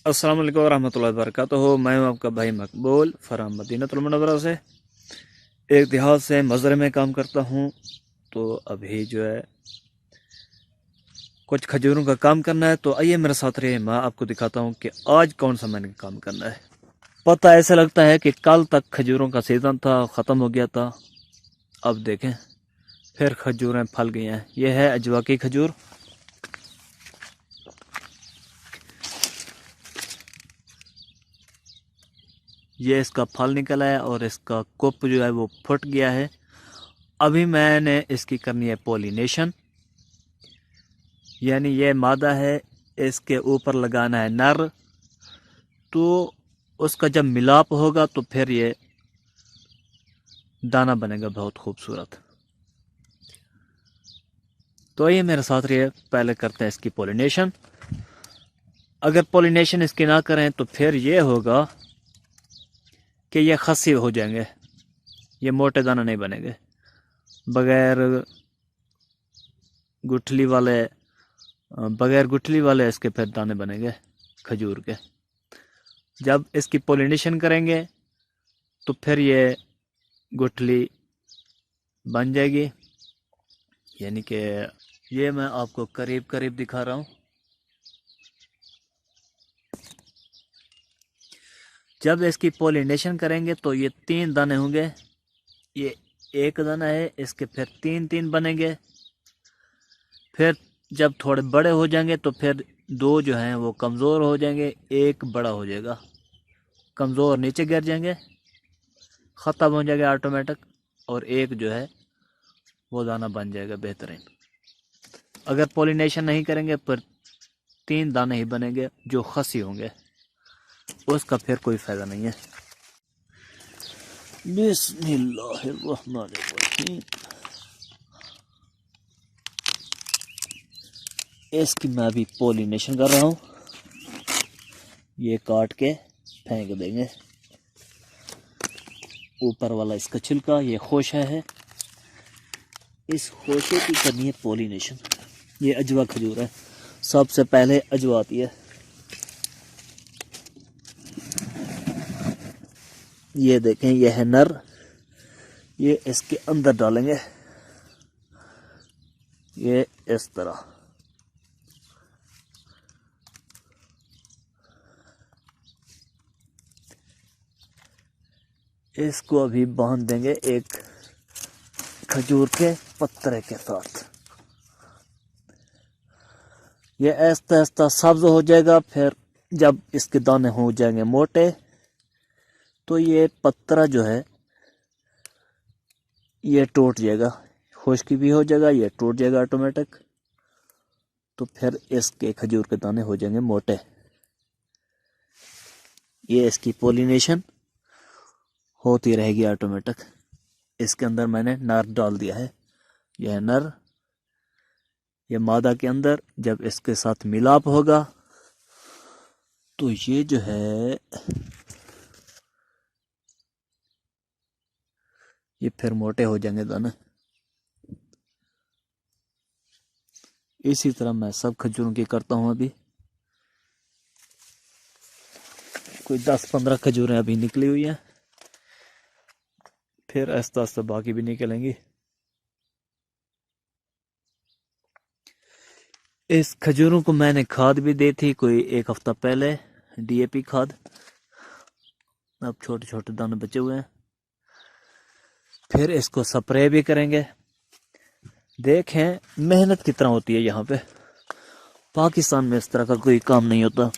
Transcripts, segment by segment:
अस्सलाम वालेकुम रहमतुल्लाहि व बरकातुहू। मैं हूं आपका भाई मकबूल फराम मदीनतुल मुनव्वरा से। एक देहात से मज़रे में काम करता हूं। तो अभी जो है कुछ खजूरों का काम करना है। तो आइए मेरे साथ रहिए, मैं आपको दिखाता हूं कि आज कौन सा मैंने काम करना है। पता ऐसा लगता है कि कल तक खजूरों का सीज़न था, ख़त्म हो गया था। अब देखें फिर खजूरें फल गई हैं। यह है अजवा की खजूर। ये इसका फल निकला है और इसका कुप जो है वो फट गया है। अभी मैंने इसकी करनी है पॉलिनेशन, यानी ये मादा है, इसके ऊपर लगाना है नर। तो उसका जब मिलाप होगा तो फिर ये दाना बनेगा बहुत खूबसूरत। तो ये मेरे साथ रहिए, पहले करते हैं इसकी पॉलिनेशन। अगर पॉलिनेशन इसकी ना करें तो फिर ये होगा कि ये खस्सी हो जाएंगे, ये मोटे दाना नहीं बनेंगे। बगैर गुठली वाले बगैर गुठली वाले इसके फिर दाने बनेंगे खजूर के। जब इसकी पॉलिनेशन करेंगे तो फिर ये गुठली बन जाएगी। यानी कि ये मैं आपको करीब करीब दिखा रहा हूँ। जब इसकी पॉलिनेशन करेंगे तो ये 3 दाने होंगे। ये एक दाना है, इसके फिर 3 बनेंगे। फिर जब थोड़े बड़े हो जाएंगे तो फिर 2 जो हैं वो कमज़ोर हो जाएंगे, एक बड़ा हो जाएगा। कमज़ोर नीचे गिर जाएंगे, ख़त्म हो जाएगा ऑटोमेटिक, और एक जो है वो दाना बन जाएगा बेहतरीन। अगर पॉलिनेशन नहीं करेंगे फिर 3 दाने ही बनेंगे जो खसी होंगे, उसका फिर कोई फ़ायदा नहीं है। बिस्मिल्लाहिर्रहमानिर्रहीम। इसकी मैं अभी पॉलिनेशन कर रहा हूँ। ये काट के फेंक देंगे। ऊपर वाला इसका छिलका, ये खोशा है, इस खोशे की करनी है पॉलिनेशन। ये अजवा खजूर है, सबसे पहले अजवा आती है। ये देखें, ये है नर। ये इसके अंदर डालेंगे, ये इस तरह। इसको अभी बांध देंगे एक खजूर के पत्ते के साथ। ये आहिस्ता आहिस्ता सब्ज हो जाएगा। फिर जब इसके दाने हो जाएंगे मोटे तो ये पत्रा जो है ये टूट जाएगा, खुश्की भी हो जाएगा, ये टूट जाएगा ऑटोमेटिक। तो फिर इसके खजूर के दाने हो जाएंगे मोटे। ये इसकी पॉलिनेशन होती रहेगी ऑटोमेटिक। इसके अंदर मैंने नर डाल दिया है, यह नर। ये मादा के अंदर जब इसके साथ मिलाप होगा तो ये जो है ये फिर मोटे हो जाएंगे दाने। इसी तरह मैं सब खजूरों की करता हूँ। अभी कोई 10-15 खजूरें अभी निकली हुई हैं, फिर आहिस्ता आहिस्ता बाकी भी निकलेंगी। इस खजूरों को मैंने खाद भी दी थी कोई 1 हफ्ता पहले, डीएपी खाद। अब छोटे छोटे दाने बचे हुए हैं, फिर इसको स्प्रे भी करेंगे। देखें मेहनत कितना होती है यहाँ पे। पाकिस्तान में इस तरह का कोई काम नहीं होता,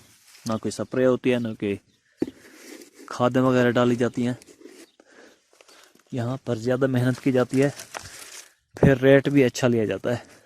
ना कोई स्प्रे होती है, ना कोई खादें वगैरह डाली जाती हैं। यहाँ पर ज़्यादा मेहनत की जाती है, फिर रेट भी अच्छा लिया जाता है।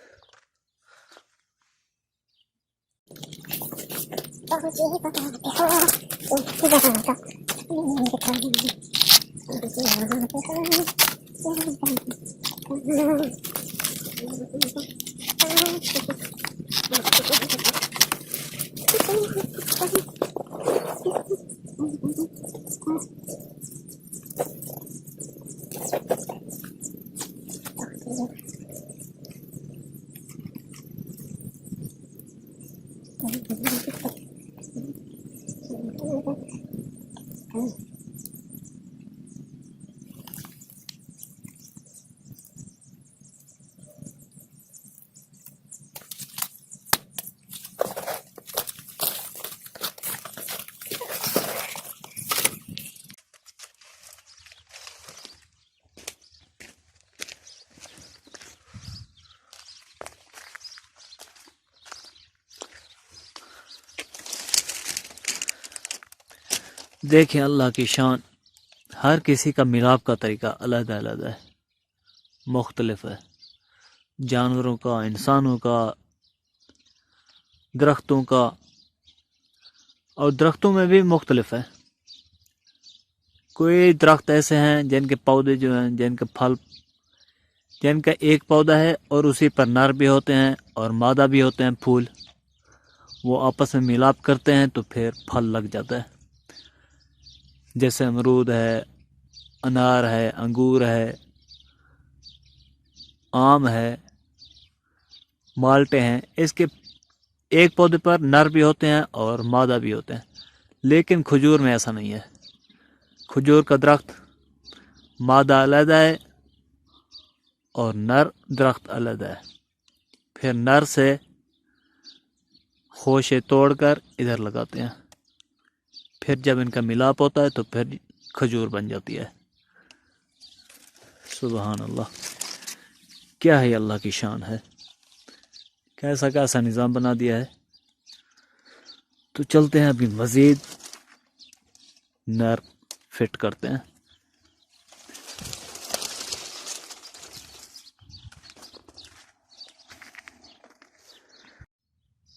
देखें अल्लाह की शान, हर किसी का मिलाप का तरीका अलग अलग है, मुख्तलिफ है। जानवरों का, इंसानों का, दरख्तों का, और दरख्तों में भी मुख्तलिफ है। कोई दरख्त ऐसे हैं जिनके पौधे जो हैं, जिनके फल, जिनका एक पौधा है और उसी पर नर भी होते हैं और मादा भी होते हैं फूल, वो आपस में मिलाप करते हैं तो फिर फल लग जाता है। जैसे अमरूद है, अनार है, अंगूर है, आम है, माल्टे हैं। इसके एक पौधे पर नर भी होते हैं और मादा भी होते हैं। लेकिन खजूर में ऐसा नहीं है। खजूर का दरख्त मादा अलग है और नर दरख्त अलग है। फिर नर से खोशे तोड़कर इधर लगाते हैं, फिर जब इनका मिलाप होता है तो फिर खजूर बन जाती है। सुभान अल्लाह, क्या है अल्लाह की शान है, कैसा कैसा निज़ाम बना दिया है। तो चलते हैं अभी मज़ीद नर फिट करते हैं।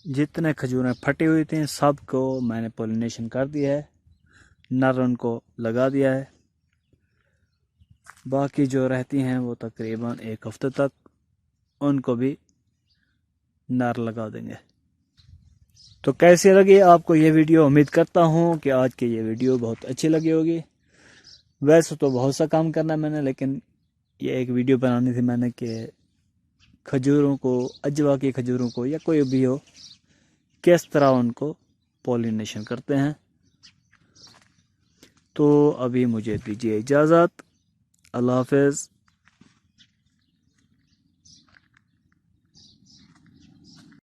जितने खजूरें फटी हुई थी सब को मैंने पॉलिनेशन कर दिया है, नर उनको लगा दिया है। बाकी जो रहती हैं वो तकरीबन एक हफ्ते तक उनको भी नर लगा देंगे। तो कैसी लगी आपको ये वीडियो? उम्मीद करता हूँ कि आज की ये वीडियो बहुत अच्छी लगी होगी। वैसे तो बहुत सा काम करना है मैंने, लेकिन ये एक वीडियो बनानी थी मैंने कि खजूरों को, अजवा की खजूरों को या कोई भी हो, किस तरह उनको पॉलिनेशन करते हैं। तो अभी मुझे दीजिए इजाज़त। अल्लाह हाफ़िज़।